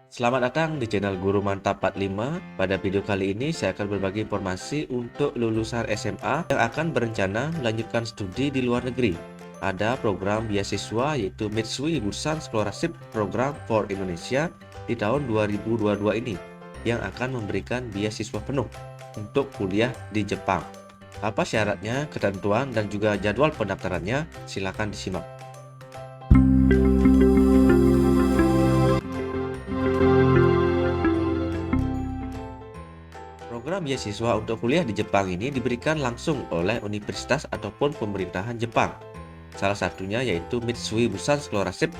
Selamat datang di channel Guru Mantap 45. Pada video kali ini saya akan berbagi informasi untuk lulusan SMA yang akan berencana melanjutkan studi di luar negeri. Ada program beasiswa yaitu Mitsui Busan Scholarship Program for Indonesia di tahun 2022 ini yang akan memberikan beasiswa penuh untuk kuliah di Jepang. Apa syaratnya, ketentuan, dan juga jadwal pendaftarannya? Silakan disimak. Program beasiswa untuk kuliah di Jepang ini diberikan langsung oleh universitas ataupun pemerintahan Jepang. Salah satunya yaitu Mitsui Busan Scholarship,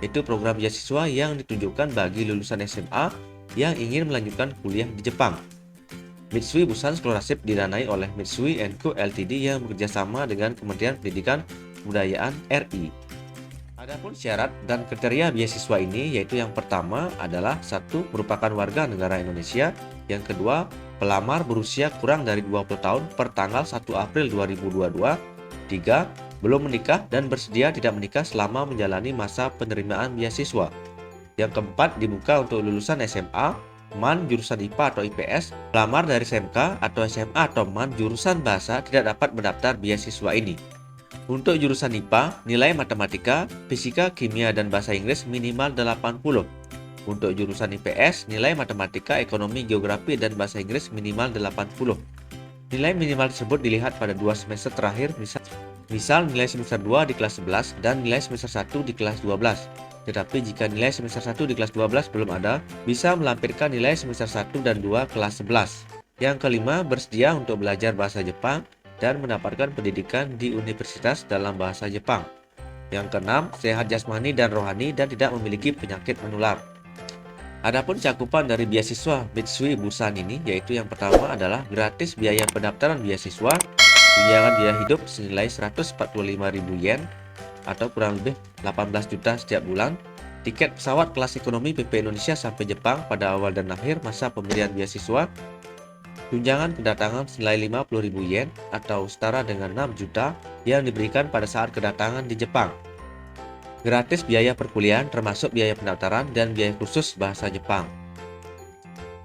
yaitu program beasiswa yang ditujukan bagi lulusan SMA yang ingin melanjutkan kuliah di Jepang. Mitsui Busan Scholarship didanai oleh Mitsui & Co Ltd yang bekerjasama dengan Kementerian Pendidikan Kebudayaan RI. Adapun syarat dan kriteria beasiswa ini yaitu yang pertama adalah satu, merupakan warga negara Indonesia, yang kedua, pelamar berusia kurang dari 20 tahun per tanggal 1 April 2022, tiga, belum menikah dan bersedia tidak menikah selama menjalani masa penerimaan beasiswa. Yang keempat, dibuka untuk lulusan SMA, MAN jurusan IPA atau IPS, pelamar dari SMK atau SMA atau MAN jurusan bahasa tidak dapat mendaftar beasiswa ini. Untuk jurusan IPA, nilai matematika, fisika, kimia, dan bahasa Inggris minimal 80. Untuk jurusan IPS, nilai matematika, ekonomi, geografi, dan bahasa Inggris minimal 80. Nilai minimal tersebut dilihat pada 2 semester terakhir, misal nilai semester 2 di kelas 11 dan nilai semester 1 di kelas 12. Tetapi jika nilai semester 1 di kelas 12 belum ada, bisa melampirkan nilai semester 1 dan 2 kelas 11. Yang kelima, bersedia untuk belajar bahasa Jepang dan mendapatkan pendidikan di universitas dalam bahasa Jepang. Yang keenam, sehat jasmani dan rohani dan tidak memiliki penyakit menular. Adapun cakupan dari beasiswa Mitsui Busan ini yaitu yang pertama adalah gratis biaya pendaftaran beasiswa, tunjangan biaya hidup senilai 145.000 yen atau kurang lebih 18 juta setiap bulan, tiket pesawat kelas ekonomi PP Indonesia sampai Jepang pada awal dan akhir masa pemberian beasiswa, tunjangan kedatangan senilai 50.000 yen atau setara dengan 6 juta yang diberikan pada saat kedatangan di Jepang. Gratis biaya perkuliahan termasuk biaya pendaftaran dan biaya khusus bahasa Jepang.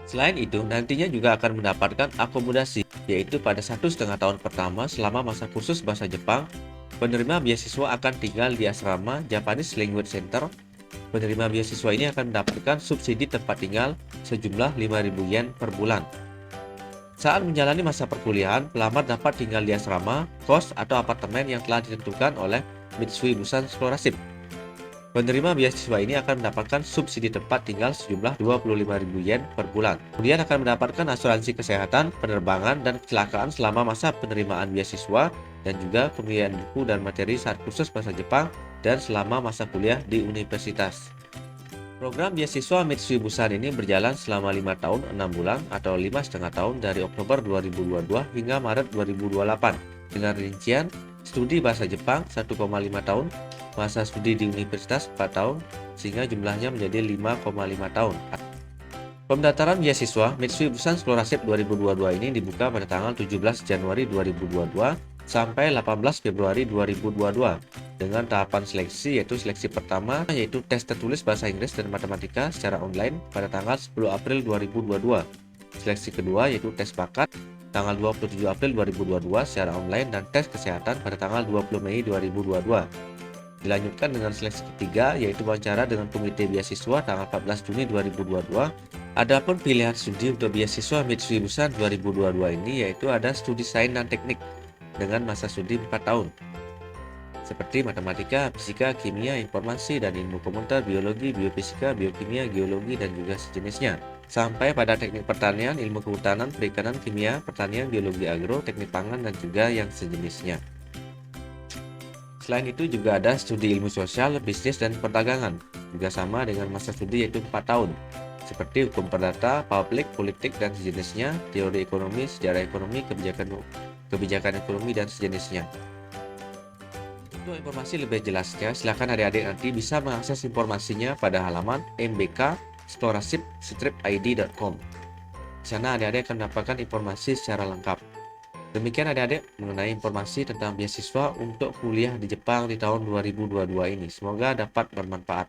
Selain itu, nantinya juga akan mendapatkan akomodasi, yaitu pada 1,5 tahun pertama selama masa kursus bahasa Jepang, penerima beasiswa akan tinggal di asrama Japanese Language Center. Penerima beasiswa ini akan mendapatkan subsidi tempat tinggal sejumlah 5.000 yen per bulan. Saat menjalani masa perkuliahan, pelamar dapat tinggal di asrama, kos, atau apartemen yang telah ditentukan oleh Mitsui Busan Scholarship. Penerima beasiswa ini akan mendapatkan subsidi tempat tinggal sejumlah 25.000 yen per bulan. Kemudian akan mendapatkan asuransi kesehatan, penerbangan, dan kecelakaan selama masa penerimaan beasiswa, dan juga pemberian buku dan materi saat kursus bahasa Jepang dan selama masa kuliah di universitas. Program beasiswa Mitsui Busan ini berjalan selama 5 tahun 6 bulan atau 5,5 tahun dari Oktober 2022 hingga Maret 2028 dengan rincian studi bahasa Jepang 1,5 tahun, masa studi di universitas 4 tahun sehingga jumlahnya menjadi 5,5 tahun. Pendaftaran beasiswa Mitsui Busan Scholarship 2022 ini dibuka pada tanggal 17 Januari 2022 sampai 18 Februari 2022 dengan tahapan seleksi yaitu seleksi pertama yaitu tes tertulis bahasa Inggris dan matematika secara online pada tanggal 10 April 2022. Seleksi kedua yaitu tes bakat tanggal 27 April 2022 secara online dan tes kesehatan pada tanggal 20 Mei 2022. Dilanjutkan dengan seleksi ketiga yaitu wawancara dengan komite beasiswa tanggal 14 Juni 2022. Adapun pilihan studi untuk beasiswa Mitsui Busan 2022 ini yaitu ada studi sains dan teknik dengan masa studi 4 tahun seperti matematika, fisika, kimia, informasi, dan ilmu komputer, biologi, biofisika, biokimia, geologi, dan juga sejenisnya. Sampai pada teknik pertanian, ilmu kehutanan, perikanan, kimia, pertanian, biologi agro, teknik pangan, dan juga yang sejenisnya. Selain itu juga ada studi ilmu sosial, bisnis, dan perdagangan, juga sama dengan masa studi yaitu 4 tahun, seperti hukum perdata, publik, politik, dan sejenisnya, teori ekonomi, sejarah ekonomi, kebijakan ekonomi, dan sejenisnya. Untuk informasi lebih jelasnya, silakan adik-adik nanti bisa mengakses informasinya pada halaman mbk-scholarship-id.com. Di sana adik-adik akan mendapatkan informasi secara lengkap. Demikian adik-adik mengenai informasi tentang beasiswa untuk kuliah di Jepang di tahun 2022 ini. Semoga dapat bermanfaat.